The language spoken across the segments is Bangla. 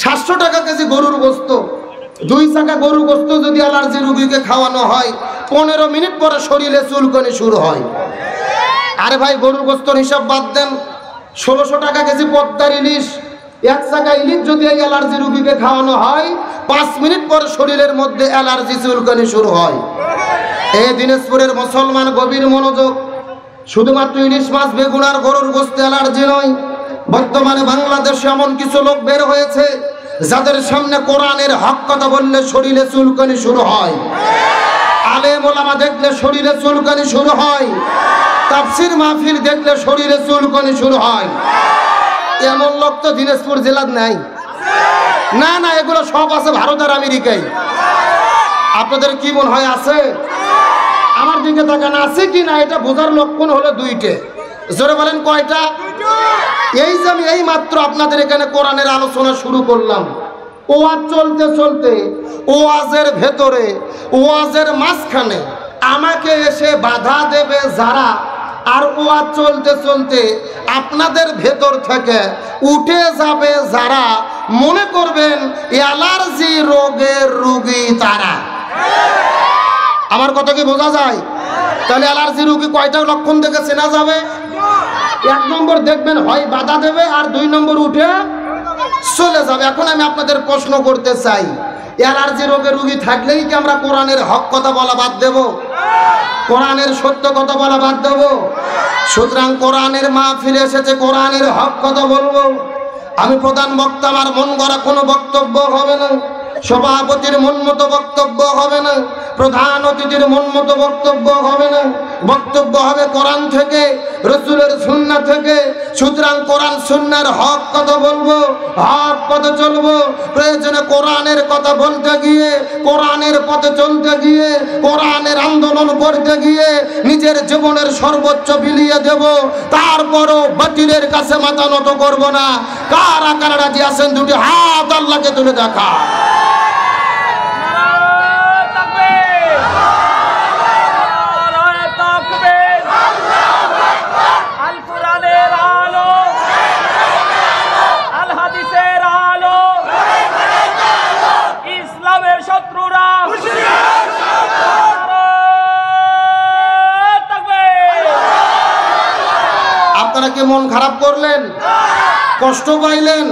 700 টাকা কেজি গরুর গোস্ত, 2 চাকা গরুর গোস্ত যদি অ্যালার্জি রোগীকে খাওয়ানো হয় 15 মিনিট পরে শরীরে চুলকানি শুরু হয়। আরে ভাই গরুর গোস্তর হিসাব বাদ দেন, 1600 টাকা কেজি পদ্মার ইলিশ, 1 চাকা ইলিশ যদি এই অ্যালার্জি রোগীকে খাওয়ানো হয় 5 মিনিট পরে শরীরের মধ্যে অ্যালার্জি চুলকানি শুরু হয়। এই দিনাজপুরের মুসলমান গভীর মনোযোগ, শুধুমাত্র ইলিশ মাছ বেগুন আর গরুর গোস্তে অ্যালার্জি নয়, বর্তমানে বাংলাদেশে এমন কিছু লোক বের হয়েছে যাদের সামনে কোরআনের হক কথা বললে শরীরে চুলকানি শুরু হয়, আলেম ওলামা দেখলে শরীরে চুলকানি শুরু হয়, তাফসীর মাহফিল দেখলে শরীরে চুলকানি শুরু হয়। এমন লোক তো দিনাজপুর জেলার নাই। না না, এগুলো সব আছে ভারত আর আমেরিকায়। আপনাদের কি মনে হয় আছে? আমার দিকে তাকান, আছে কি না এটা বোঝার লক্ষণ হলো 2টে। জোরে বলেন কয়টা? এই যে আমি এই মাত্র আপনাদের এখানে কোরআনের আলোচনা শুরু করলাম, ওয়াজ চলতে চলতে ওয়াজের ভেতরে ওয়াজের মাঝখানে আমাকে এসে বাধা দেবে যারা, আর ওয়াজ চলতে চলতে আপনাদের ভেতর থেকে উঠে যাবে যারা, মনে করবেন অ্যালার্জি রোগের রোগী তারা। আমার কথা কি বোঝা যায়? তাহলে অ্যালার্জি রোগী কয়টা লক্ষণ দেখে চেনা যাবে? 1 নম্বর দেখবেন হয় বাধা দেবে, আর 2 নম্বর উঠে চলে যাবে। এখন আমি আপনাদের প্রশ্ন করতে চাই, অ্যালার্জি রোগের রোগী থাকলেই কি আমরা কোরআনের হক কথা বলা বাদ দেব? কোরআনের সত্য কথা বলা বাদ দেব? সুতরাং কোরআনের মাহফিলে এসেছে, কোরআনের হক কথা বলবো। আমি প্রধান বক্তা, আমার মন গড়া কোনো বক্তব্য হবে না, সভাপতির মন মতো বক্তব্য হবে না, প্রধান অতিথির মন মতো বক্তব্য হবে না, বক্তব্য হবে কোরআন থেকে, রাসূলের সুন্নাহ থেকে। সুতরাং কোরআন সুন্নাহর হক কথা বলবো, হক পথে চলবো। প্রয়োজনে কোরআনের কথা বলতে গিয়ে, কোরআনের পথে চলতে গিয়ে, কোরআনের আন্দোলন করতে গিয়ে নিজের জীবনের সর্বোচ্চ বিলিয়ে দেব, তারপরও বাতিলের কাছে মাথা নত করব না। কারা কারা রাজি আছেন? 2টি হাত আল্লাহকে তুলে দেখা। আপনারা কি মন খারাপ করলেন? কষ্ট পাইলেন?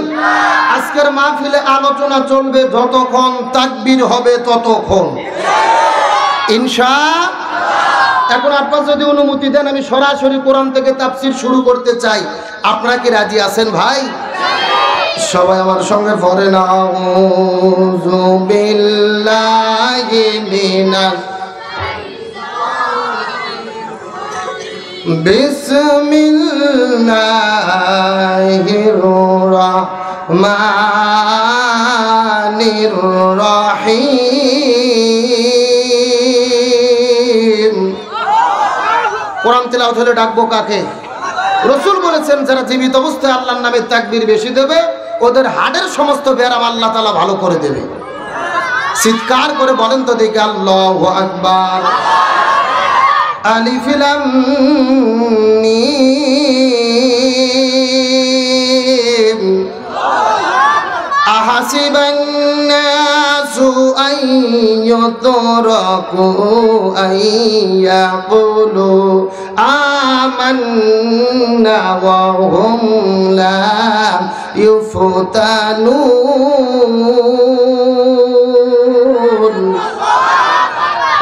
আজকের মাহফিলে আলোচনা চলবে যতক্ষণ তাকবীর হবে ততক্ষণ ইনশাআল্লাহ। এখন আপনারা যদি অনুমতি দেন আমি সরাসরি কোরআন থেকে তাফসীর শুরু করতে চাই। আপনারা কি রাজি আছেন ভাই? সবাই আমার সঙ্গে পড়েন, আউযু বিল্লাহি মিনাশ বিসমিল্লাহির রহমানির রহিম। কোরআন তেলাওয়াত হলে ডাকবো কাকে? রাসূল বলেছেন যারা জীবিত অবস্থায় আল্লাহর নামে তাকবীর বেশি দেবে ওদের হাড়ের সমস্ত ব্যারাম আল্লাহ তাআলা ভালো করে দেবে। চিৎকার করে বলেন তো দেখি আল্লাহু আকবার। আলিফ লাম মিম আহাসিবান নাসু আন ইউতরাকু আন ইয়াকুলু আমান্না ওয়া হুম লা ইফতানুন।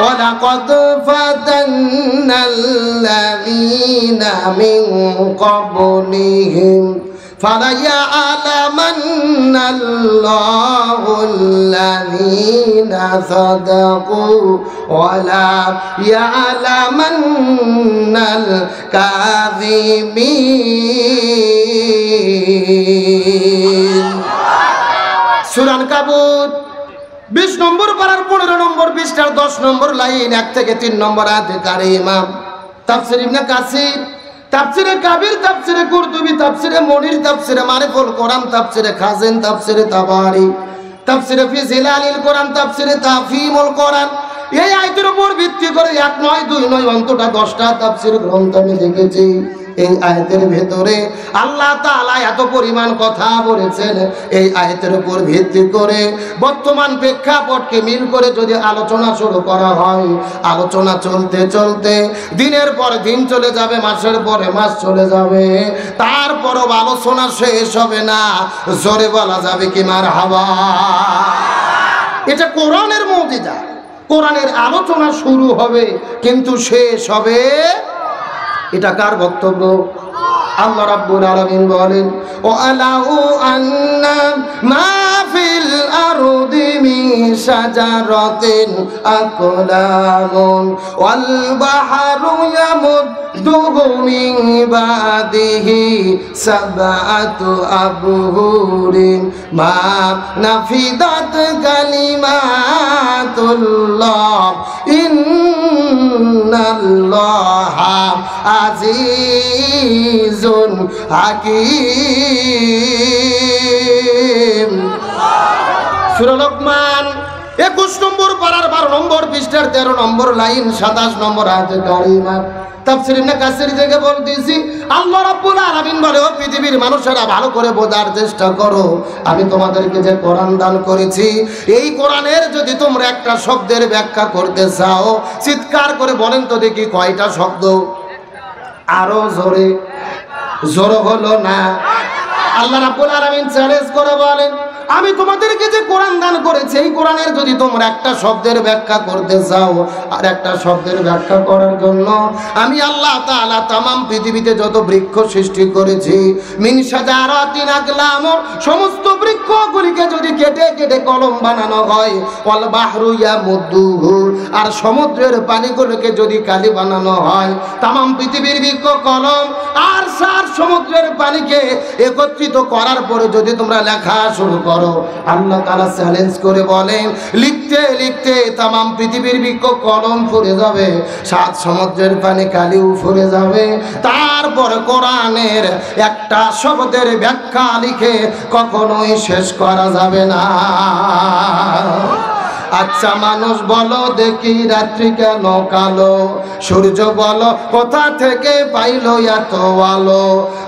وَلَقَدْ فَتَنَّا الَّذِينَ مِنْ قَبْلِهِمْ فَلَيَعْلَمَنَّ اللَّهُ الَّذِينَ صَدَقُوا وَلَيَعْلَمَنَّ الْكَاذِبِينَ। সূরা আনকাবুত 20 নম্বর পারার 15 নম্বর পৃষ্ঠার 10 নম্বর লাইন 1 থেকে 3 নম্বর আয়াতে কারিমা। তাফসীর ইবনে কাসির, তাফসীরে কাবির, তাফসীরে কুরতুবী, তাফসীরে মনির, তাফসীরে মারিফুল কোরআন, তাফসীরে খাজিন, তাফসীরে তাবারি, তাফসীরে ফি জিলালিল কোরআন, তাফসীরে তাফহিমুল কোরআন। এই আয়াতের উপর ভিত্তি করে 1 নয় 2 নয় অন্তত 10টা তাফসীর গ্রন্থ আমি দেখেছি। এই আয়াতের ভেতরে আল্লাহ তাআলা এত পরিমাণ কথা বলেছেন। এই আয়াতের উপর ভিত্তি করে বর্তমান প্রেক্ষাপটকে মিল করে যদি আলোচনা শুরু করা হয়, আলোচনা চলতে চলতে দিনের পর দিন চলে যাবে, মাসের পরে মাস চলে যাবে, তারপরও আলোচনা শেষ হবে না। জোরে বলা যাবে কি মারহাবা। এটা কোরআনের মুজিজা। কোরআনের আলোচনা শুরু হবে কিন্তু শেষ হবে, এটা কার বক্তব্য? আল্লাহ রাব্বুল আলামিন বলেন, ওয়ালাউ আন্না মা ফিল আরদি মিন শাজারাতিন আকলামুন ওয়াল বাহরু ইয়ামুদ্দুহু মিন বাদিহি সাবআতু আবহুরিন মা নাফিদাত কালিমাতুল্লাহ ইন্নাল্লাহা আজিজুন হাকীম। সূরা লোকমান 21 নম্বর পারার 12 নম্বর পৃষ্ঠার 13 নম্বর লাইন 27 নম্বর আয়াতে কারিমা। তাফসীর ইবনে কাসির থেকে বলতেছি, আল্লাহ রাব্বুল আলামিন বলে, ও পৃথিবীর মানুষেরা ভালো করে বোঝার চেষ্টা করো, আমি তোমাদেরকে যে কোরআন দান করেছি, এই কোরআনের যদি তোমরা একটা শব্দের ব্যাখ্যা করতে চাও, চিৎকার করে বলেন তো দেখি কয়টা শব্দ? আরো জোরে, জোর হলো না। আল্লাহ রাব্বুল আলামিন চ্যালেঞ্জ করে বলেন, আমি তোমাদেরকে যে কোরআন দান করেছি, এই কোরআনের যদি তোমরা একটা শব্দের ব্যাখ্যা করতে চাও, আর একটা শব্দের ব্যাখ্যা করার জন্য আমি আল্লাহ তাআলা তামাম পৃথিবীতে যত বৃক্ষ সৃষ্টি করেছি, মিন শাজারাতিন আকলাম, সমস্ত বৃক্ষগুলিকে যদি কেটে কেটে কলম বানানো হয়, ওয়াল বাহরু ইয়ামুদ্দুহু, আর সমুদ্রের পানিগুলোকে যদি কালি বানানো হয়, তামাম পৃথিবীর বৃক্ষ কলম আর সার সমুদ্রের পানিকে একত্রিত করার পরে যদি তোমরা লেখা শুরু করো, আল্লাহ তাআলা চ্যালেঞ্জ করে বলেন, লিখতে লিখতে তামাম পৃথিবীর বৃক্ষ কলম ফুরে যাবে, সাত সমুদ্রের পানি কালিও ফুরে যাবে, তারপর কোরআনের একটা শব্দের ব্যাখ্যা লিখে কখনোই শেষ করা যাবে না। আচ্ছা মানুষ বলো দেখি, রাত্রি কেন কালো? সূর্য বলো কোথা থেকে পাইলো এত আলো?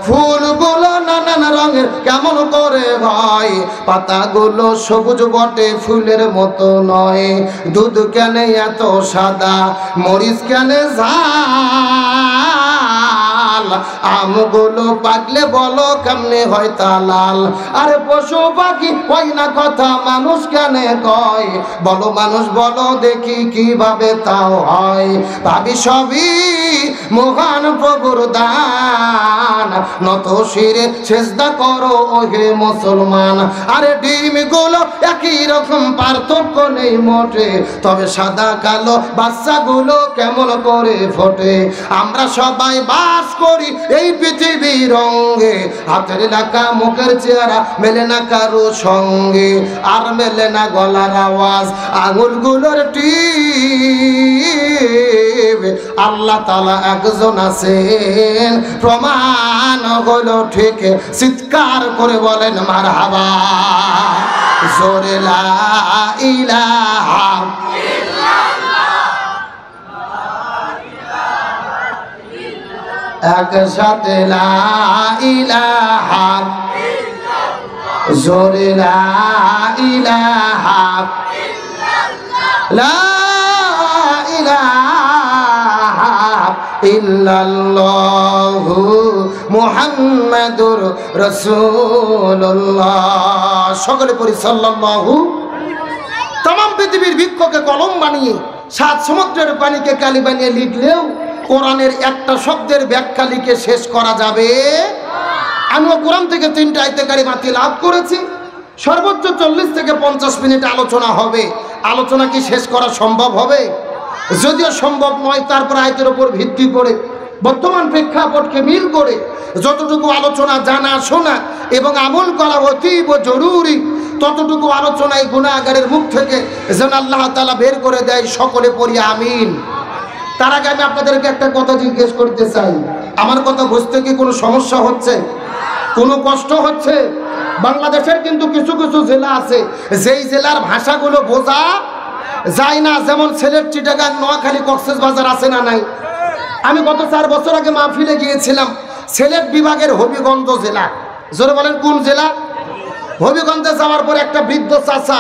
ফুলগুলো নানান রঙের কেমন করে হয়? পাতাগুলো সবুজ বটে ফুলের মতো নয়। দুধ কেন এত সাদা? মরিচ কেন ঝাল? আমগুলো পাকলে বলো কেমনে হয় তা লাল? আরে পশু পাখি কয় না কথা, মানুষ কেন কয়? বলো মানুষ বলো দেখি কিভাবে তাও হয়? ভাবি সবই মহান প্রভুর দান, নত শিরে সেজদা করো ওহে মুসলমান। আরে ডিমগুলো একই রকম, পার্থক্য নেই মোটে, তবে সাদা কালো বাচ্চাগুলো কেমন করে ফোটে? আমরা সবাই বাস করি এই পৃথিবীর রঙে, হাতের লেখা মুখের চেহারা মেলে না কারো সঙ্গে, আর মেলে না গলার আওয়াজ আঙুলগুলোর টিপ। আল্লাহ তাআলা একজন আছেন, প্রমাণ হলো ঠিক, চিৎকার করে বলেন মারহাবা। জোরে লা ইলাহা একসাথে লা ইলাহা, জোরে লা ইলাহা, লা ইলাহা ইল্লাল্লাহু মুহাম্মাদুর রাসূলুল্লাহ। সকলে পড়ি সাল্লাল্লাহু। তামাম পৃথিবীর বৃক্ষকে কলম বানিয়ে, সাত সমুদ্রের পানিকে কালি বানিয়ে লিখলেও কোরআনের একটা শব্দের ব্যাখ্যা লিখে শেষ করা যাবে। আমিও কোরআন থেকে 3টা আয়াতে কারিমা তিলাওয়াত করেছি। সর্বোচ্চ 40 থেকে 50 মিনিট আলোচনা হবে। আলোচনা কি শেষ করা সম্ভব হবে? যদিও সম্ভব নয়, তারপর আয়াতের উপর ভিত্তি করে বর্তমান প্রেক্ষাপটকে মিল করে যতটুকু আলোচনা জানা শোনা এবং আমল করা অতীব জরুরি, ততটুকু আলোচনায় গুনাহগারের মুখ থেকে যেন আল্লাহ তাআলা বের করে দেয়। সকলে পড়ি আমিন। তার আগে আমি আপনাদেরকে একটা কথা জিজ্ঞেস করতে চাই, আমার কথা বুঝতে কি কোনো সমস্যা হচ্ছে? কোনো কষ্ট হচ্ছে? বাংলাদেশের কিন্তু কিছু কিছু জেলা আছে যেই জেলার ভাষাগুলো বোঝা যায় না, যেমন সিলেট, চিটাগাং, নোয়াখালী, কক্সবাজার আছে না নাই? আমি গত 4 বছর আগে মাহফিলে গিয়েছিলাম, সিলেট বিভাগের হবিগঞ্জ জেলা। জোরে বলেন কোন জেলা? হবিগঞ্জে যাওয়ার পর একটা বৃদ্ধ চাচা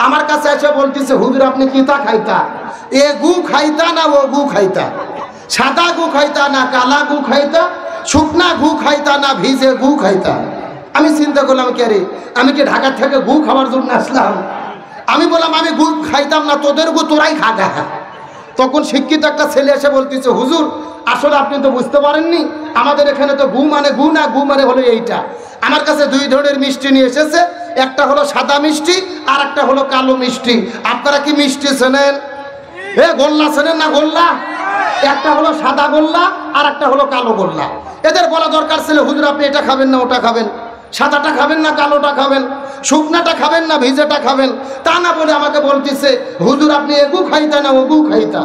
আমার কাছে এসে বলতেছে, হুজুর আপনি কিতা খাইতা? এ গু খাইতা না ও গু খাইতা? সাদা গু খাইতা না কালা গু খাইতা? শুকনা গু খাইতা না ভিজে গু খাইতা? আমি চিন্তা করলাম, কে রে, আমি কি ঢাকা থেকে গু খাওয়ার জন্য আসলাম? আমি বললাম আমি গু খাইতাম না, তোদের গু তোরাই খাগা। তখন শিক্ষিত একটা ছেলে এসে বলতেছে, হুজুর আসলে আপনি তো বুঝতে পারেননি, আমাদের এখানে তো গু মানে গু না, গু মানে হলো এইটা। আমার কাছে দুই ধরনের মিষ্টি নিয়ে এসেছে, একটা হলো সাদা মিষ্টি আর একটা হলো কালো মিষ্টি। আপনারা কি মিষ্টি চেনেন? গোল্লা চেনেন না? গোল্লা একটা হলো সাদা গোল্লা আর একটা হলো কালো গোল্লা। এদের বলা দরকার ছিল, হুজুর আপনি এটা খাবেন না ওটা খাবেন, সাদাটা খাবেন না কালোটা খাবেন, শুকনাটা খাবেন না ভিজেটা খাবেন। তা না বলে আমাকে বলতেছে, হুজুর আপনি এগু খাইতা না ওগু খাইতা?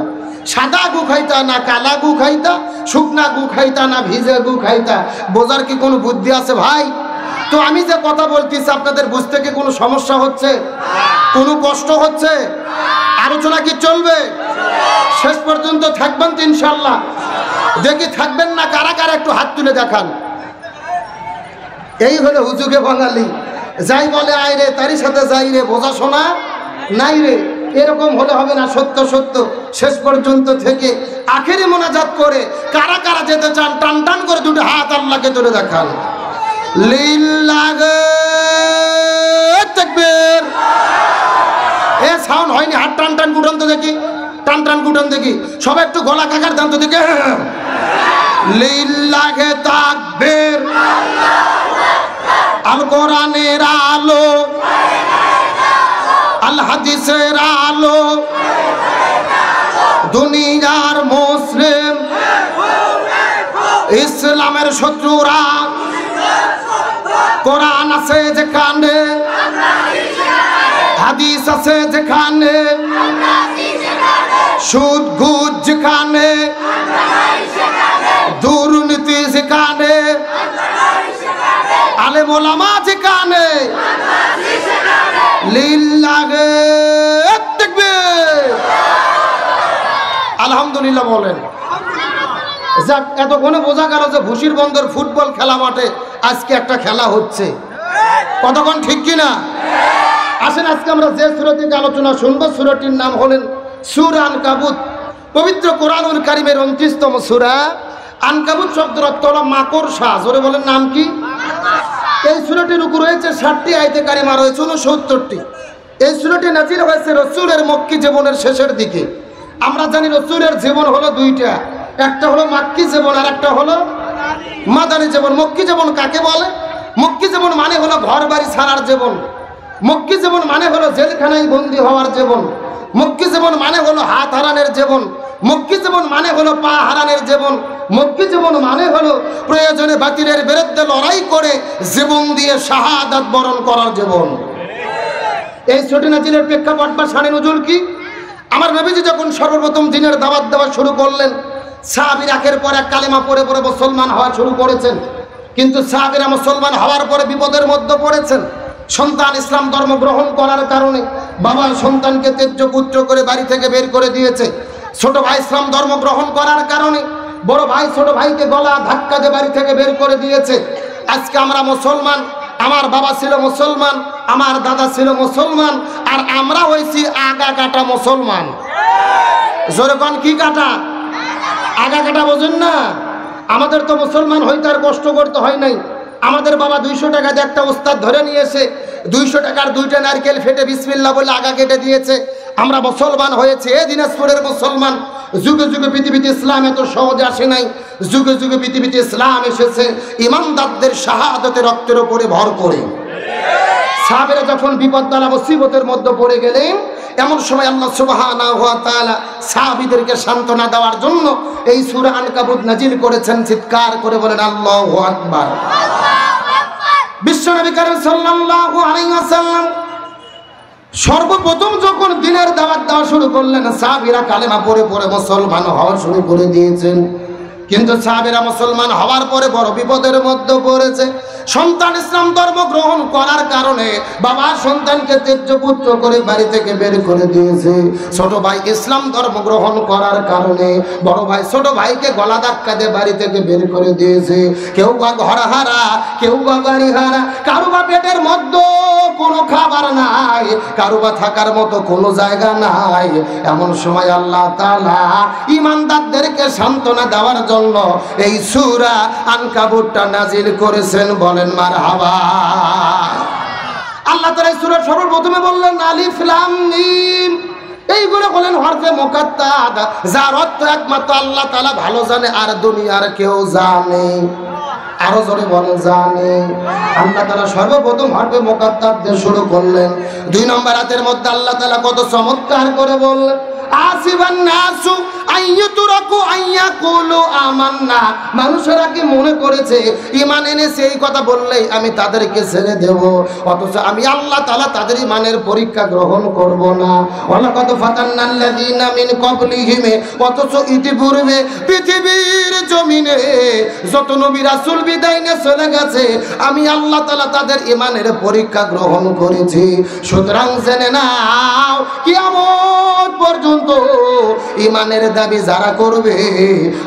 সাদা গু খাইতা না কালা গু খাইতা? শুকনা গু খাইতা না ভিজে গু খাইতা? বোঝার কি কোনো বুদ্ধি আছে ভাই? তো আমি যে কথা বলতেছি আপনাদের বুঝতে কি কোনো সমস্যা হচ্ছে? কোনো কষ্ট হচ্ছে? আলোচনা কি চলবে? শেষ পর্যন্ত থাকবেন তো ইনশাল্লাহ? দেখি থাকবেন না কারা কারা একটু হাত তুলে দেখান। এই হলো হুজুগে বাঙালি, যাই বলে আয় রে তারই সাথে যাই রে, বোঝা শোনা নাই রে। এরকম হলে হবে না। সত্য সত্য শেষ পর্যন্ত থেকে আখেরি মোনাজাত করে কারা কারা যেতে চান টান টান করে দুটো হাত আল্লাহকে ধরে দেখান। লিল্লাহি তাকবীর। এ সাউন্ড হয়নি, হাত টান টান গুটান তো দেখি, টান টান গুটান দেখি, সবাই একটু গলা কাকার দান তো দেখি। লিল্লাহি তাকবীর। আল কোরআনের আলো, আল হাদিসের আলো, দুনিয়ার মুসলিম ইসলামের শত্রুরা কোরআন আছে যেখানে, হাদিস আছে যেখানে, সুদ ঘুষ যেখানে, দুর্নীতি যেখানে, আলেম ওলামা যেখানে, লিল্লাহি তাকবীর। আলহামদুলিল্লাহ বলেন। যাক, এতক্ষণে বোঝা গেল যে ভুসির বন্দর ফুটবল খেলা মাঠে আজকে একটা খেলা হচ্ছে। কতক্ষণ ঠিক কিনা? আসেন আজকে আমরা যে সূরা থেকে আলোচনা শুনবো, সূরাটির নাম হলেন সূরা আনকাবুত। পবিত্র কোরআনুল কারীমের 29তম সূরা। আনকাবুত শব্দের অর্থ হলো মাকড়সা। জোরে বলেন নাম কি? এই সূরাটির উপর রয়েছে 60টি আয়াতে কারিমা, রয়েছে 69টি। এই সূরাটি নাযিল হয়েছে রাসূলের মক্কি জীবনের শেষের দিকে। আমরা জানি রাসূলের জীবন হলো দুইটা, একটা হলো মাক্কি জীবন আর একটা হলো মাদানী জীবন। মক্কি জীবন কাকে বলে? মক্কি জীবন মানে হলো ঘর বাড়ি ছাড়ার জীবন। মক্কি জীবন মানে হলো জেলখানায় বন্দী হওয়ার জীবন। মক্কি জীবন মানে হলো হাত হারানোর জীবন। মক্কি জীবন মানে হলো পা হারানোর জীবন। মক্কি জীবন মানে হলো প্রয়োজনে বাতিলের বিরুদ্ধে লড়াই করে জীবন দিয়ে শাহাদাত বরণ করার জীবন। এই ছোট নাজিলের প্রেক্ষাপট বা শানে নজুল কি? আমার নবীজি যখন সর্বপ্রথম দিনের দাওয়াত দেওয়া শুরু করলেন, সাহাবীরা একের পর এক কালেমা পড়ে পড়ে মুসলমান হওয়া শুরু করেছেন। কিন্তু সাহাবীরা মুসলমান হওয়ার পরে বিপদের মধ্যে পড়েছেন। সন্তান ইসলাম ধর্ম গ্রহণ করার কারণে বাবা সন্তানকে ত্যায্য পুত্র করে বাড়ি থেকে বের করে দিয়েছে। ছোট ভাই ইসলাম ধর্ম গ্রহণ করার কারণে বড় ভাই ছোট ভাইকে গলা ধাক্কা দিয়ে বাড়ি থেকে বের করে দিয়েছে। আজকে আমরা মুসলমান, আমার বাবা ছিল মুসলমান, আমার দাদা ছিল মুসলমান, আর আমরা হয়েছি আগা কাটা মুসলমান। জোরে কোন কি কাটা? আগা কাটা বোঝেন না? আমাদের তো মুসলমান হইতে আর কষ্ট করতে হয় নাই। আমাদের বাবা 200 টাকা দিয়ে একটা ওস্তাদ ধরে নিয়ে এসে 200 টাকার 2টা নারকেল ফেটে বিসমিল্লাহ বলে আগা কেটে দিয়েছে। আমরা মুসলমান হয়েছে। এ দিনাজপুরের মুসলমান। যুগে যুগে পৃথিবীতে ইসলাম এত সহজে আসে নাই। যুগে যুগে পৃথিবীতে ইসলাম এসেছে ইমানদারদের শাহাদাতের রক্তের উপরে ভর করে। সাহাবীরা যখন বিপদ বালা মুসিবতের মধ্যে পড়ে গেলেন, এমন সময় আল্লাহ সুবহানাহু ওয়া তাআলা সাহাবীদেরকে সান্ত্বনা দেওয়ার জন্য এই সূরা আনকাবুত নাজিল করেছেন। চিৎকার করে বলেন আল্লাহু আকবার। বিশ্বনবী কারীম সাল্লাল্লাহু আলাইহি ওয়াসাল্লাম সর্বপ্রথম যখন দিনের দাওয়াত দেওয়া শুরু করলেন, সাহাবীরা কালেমা পড়ে পড়ে মুসলমান হওয়া শুরু করে দিয়েছেন। কিন্তু সাহাবীরা মুসলমান হওয়ার পরে বড় বিপদের মধ্যে পড়েছে। সন্তান ইসলাম ধর্ম গ্রহণ করার কারণে বাবা সন্তানকে ত্যায্য পুত্র করে বাড়ি থেকে বের করে দিয়েছে। ছোট ভাই ইসলাম ধর্ম গ্রহণ করার কারণে বড় ভাই ছোট ভাইকে গলা ধাক্কা দিয়ে বাড়ি থেকে বের করে দিয়েছে। কেউ বা ঘর হারা, কেউ বা বাড়ি হারা, কারো বা পেটের মধ্যে কোনো খাবার নাই, কারো বা থাকার মতো কোনো জায়গা নাই। এমন সময় আল্লাহ তাআলা ঈমানদারদেরকে সান্ত্বনা দেওয়ার জন্য এই সূরা আনকাবুতটা নাজিল করেছেন। বলেন মারহাবা। আল্লাহ তাআলা এই সূরা সর্বপ্রথমে বললেন আলিফ লাম মিম। এইগুলো বলেন হরফে মুকাত্তাদ, যার অর্থ একমাত্র আল্লাহ তাআলা ভালো জানে আর দুনিয়ার কেউ জানে। আরো জোরে বলেন জানে। আল্লাহ তাআলা সর্বপ্রথম হরফে মুকাত্তাদ দিয়ে শুরু করলেন। 2 নম্বর আয়াতের মধ্যে আল্লাহ তাআলা কত চমৎকার করে বললেন আসিবান নাসু আইয়ুতরাকু আইয়াকুলু আমান্না। মানুষেরা কি মনে করেছে ঈমান এনেছে এই কথা বললেই আমি তাদেরকে ছেড়ে দেব, অথচ আমি আল্লাহ তাআলা তাদের ঈমানের পরীক্ষা গ্রহণ করব না। ওয়ালাকাদ ফাতান্নাল্লাযীনা মিন ক্বাবলিহিম, অথচ ইতিপূর্বে পৃথিবীর জমিনে যত নবী রাসূল বিদায় নিয়ে চলে গেছে আমি আল্লাহ তাআলা তাদের ঈমানের পরীক্ষা গ্রহণ করেছি। সুতরাং জেনে নাও কিয়ামত পর্যন্ত ঈমানের দাবি যারা করবে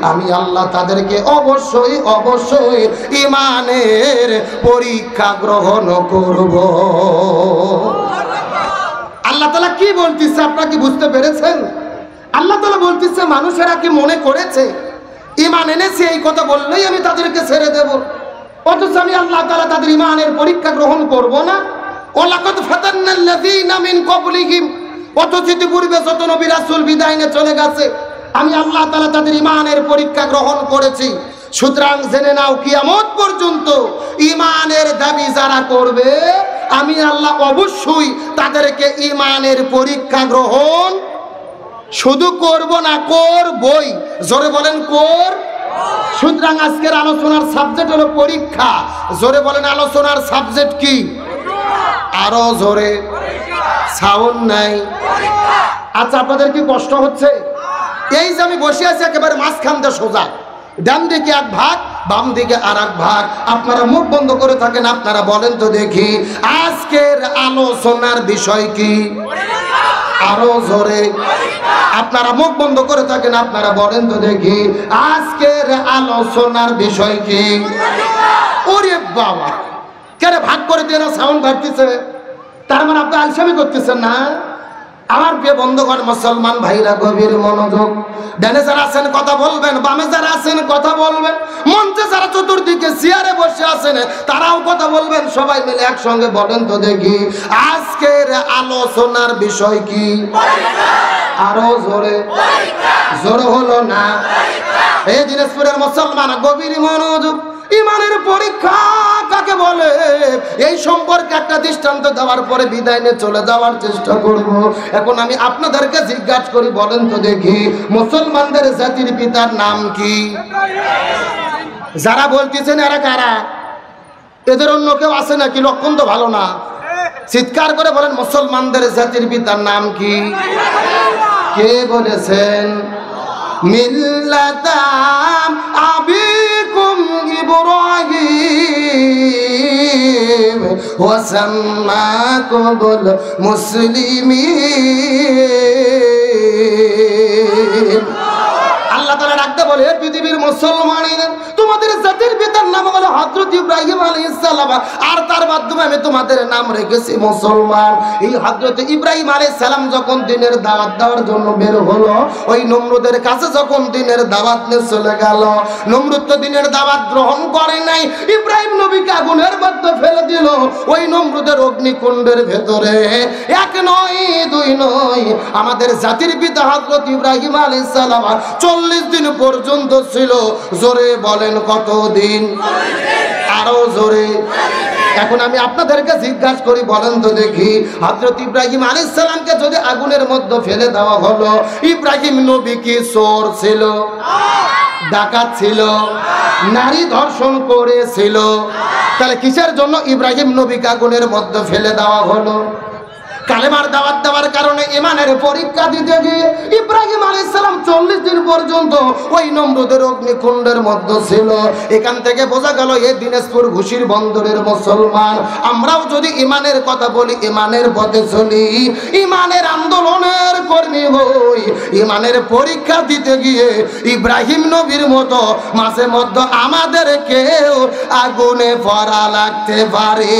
আমি আল্লাহ তাদেরকে অবশ্যই অবশ্যই ঈমানের পরীক্ষা গ্রহণ করব। আল্লাহ তাআলা কি বলতেছে আপনারা কি বুঝতে পেরেছেন? আল্লাহ তাআলা বলতেছে মানুষেরা কি মনে করেছে ঈমান এনেছে এই কথা বললেই আমি তাদেরকে ছেড়ে দেব, অথচ আমি আল্লাহ তাআলা তাদের ঈমানের পরীক্ষা গ্রহণ করব না। ওয়ালাকাদ ফাতান্নাল্লাযীনা মিন ক্বাবলিহিম, অথচ পূর্বে যত নবী রাসূল বিদায় নিয়ে চলে গেছে আমি আল্লাহ তাআলা তাদের ঈমানের পরীক্ষা গ্রহণ করেছি। সুতরাং জেনে নাও কিয়ামত পর্যন্ত ঈমানের দাবি যারা করবে আমি আল্লাহ অবশ্যই তাদেরকে ঈমানের পরীক্ষা গ্রহণ শুধু করব না, করবই। জোরে বলেন কর। সুতরাং আজকের আলোচনার সাবজেক্ট হলো পরীক্ষা। জোরে বলেন আলোচনার সাবজেক্ট কি? আরো জোরে। সাউন্ড নাই। আচ্ছা আপনাদের কি কষ্ট হচ্ছে? এই যে আমি বসে আছি একেবারে মাঝখান দিয়ে সোজা, ডান দিকে এক ভাগ বাম দিকে আর এক ভাগ। আপনারা মুখ বন্ধ করে থাকেন, আপনারা বলেন তো দেখি আজকের আলোচনার বিষয় কি? আরো জোরে। আপনারা মুখ বন্ধ করে থাকেন, আপনারা বলেন তো দেখি আজকের আলোচনার বিষয় কি? ওরে বাবা, কেন ভাগ করে দিয়ে না সাউন্ড বাড়তেছে? তার মানে আপনি আলসামি করতেছেন না? আমার প্রিয় বন্ধুগণ মুসলমান ভাইরা গভীর মনোযোগ। ডানে যারা আছেন কথা বলবেন, বামে যারা আছেন কথা বলবেন, মঞ্চে যারা চতুর্দিকে চেয়ারে বসে আছেন তারাও কথা বলবেন। সবাই মিলে একসঙ্গে বলেন তো দেখি আজকের আলোচনার বিষয় কি? আরো জোরে। জোরে হলো না? এই দিনাজপুরের মুসলমান গভীর মনোযোগ। ঈমানের পরীক্ষা কাকে বলে এই সম্পর্কে একটা দৃষ্টান্ত দেওয়ার পরে বিদায় নিয়ে চলে যাওয়ার চেষ্টা করব। এখন আমি আপনাদেরকে জিজ্ঞাসা করি, বলেন তো দেখি মুসলমানদের জাতির পিতার নাম কি? যারা বলতেছেন এরা কারা? এদের অন্য কেউ আছে নাকি? লক্ষণ তো ভালো না। চিৎকার করে বলেন মুসলমানদের জাতির পিতার নাম কি? কে বলেছেন? মিল্লাতাম আবিকুম ইব্রাহিম ওয়া সাম্মাকুমুল মুসলিমিন। আল্লাহ তাআলা ডাকতে বলে পৃথিবীর মুসলমানেরা তোমাদের জাতির পিতার নাম হলো হযরত ইব্রাহিম আলাইহিস সালাম, আর তার মাধ্যমে আমি তোমাদের নাম রেখেছি মুসলমান। এই হযরত ইব্রাহিম আলাইহিস সালাম যখন দ্বীনের দাওয়াত দেওয়ার জন্য বের হলো, ওই নমরুদের কাছে যখন দ্বীনের দাওয়াত নিয়ে চলে গেল, নমরুদ তো দ্বীনের দাওয়াত গ্রহণ করে নাই, ইব্রাহিম নবীকে আগুনের মধ্যে ফেলে দিল। ওই নমরুদের অগ্নিকুণ্ডের ভেতরে এক নয় দুই নয় আমাদের জাতির পিতা হযরত ইব্রাহিম আলাইহিস সালাম 40 দিন পর্যন্ত ছিল। জোরে বলেন কত দিন? আরো জোরে। এখন আমি আপনাদেরকে জিজ্ঞাসা করি, বলেন তো দেখি হযরত ইব্রাহিম আলাইহিস সালামকে যদি আগুনের মধ্যে ফেলে দেওয়া হলো, ইব্রাহিম নবী কি চোর ছিল? ডাকাত ছিল? নারী ধর্ষণ করেছিল? তাহলে কিসের জন্য ইব্রাহিম নবীকে আগুনের মধ্যে ফেলে দেওয়া হলো? কালেমার দাওয়াত দেওয়ার কারণে ইমানের পরীক্ষা দিতে গিয়ে ইব্রাহিম আলাইহিস সালাম 40 দিন পর্যন্ত ওই নমরুদের অগ্নিকুণ্ডের মধ্যে ছিল। এখান থেকে বোঝা গেল এই দিনাজপুর ঘুষির বন্দরের মুসলমান আমরাও যদি ইমানের কথা বলি, ইমানের পথে চলি, ইমানের আন্দোলনের কর্মী হই, ইমানের পরীক্ষা দিতে গিয়ে ইব্রাহিম নবীর মতো মাঝে মধ্যে আমাদেরকেও আগুনে পড়া লাগতে পারে।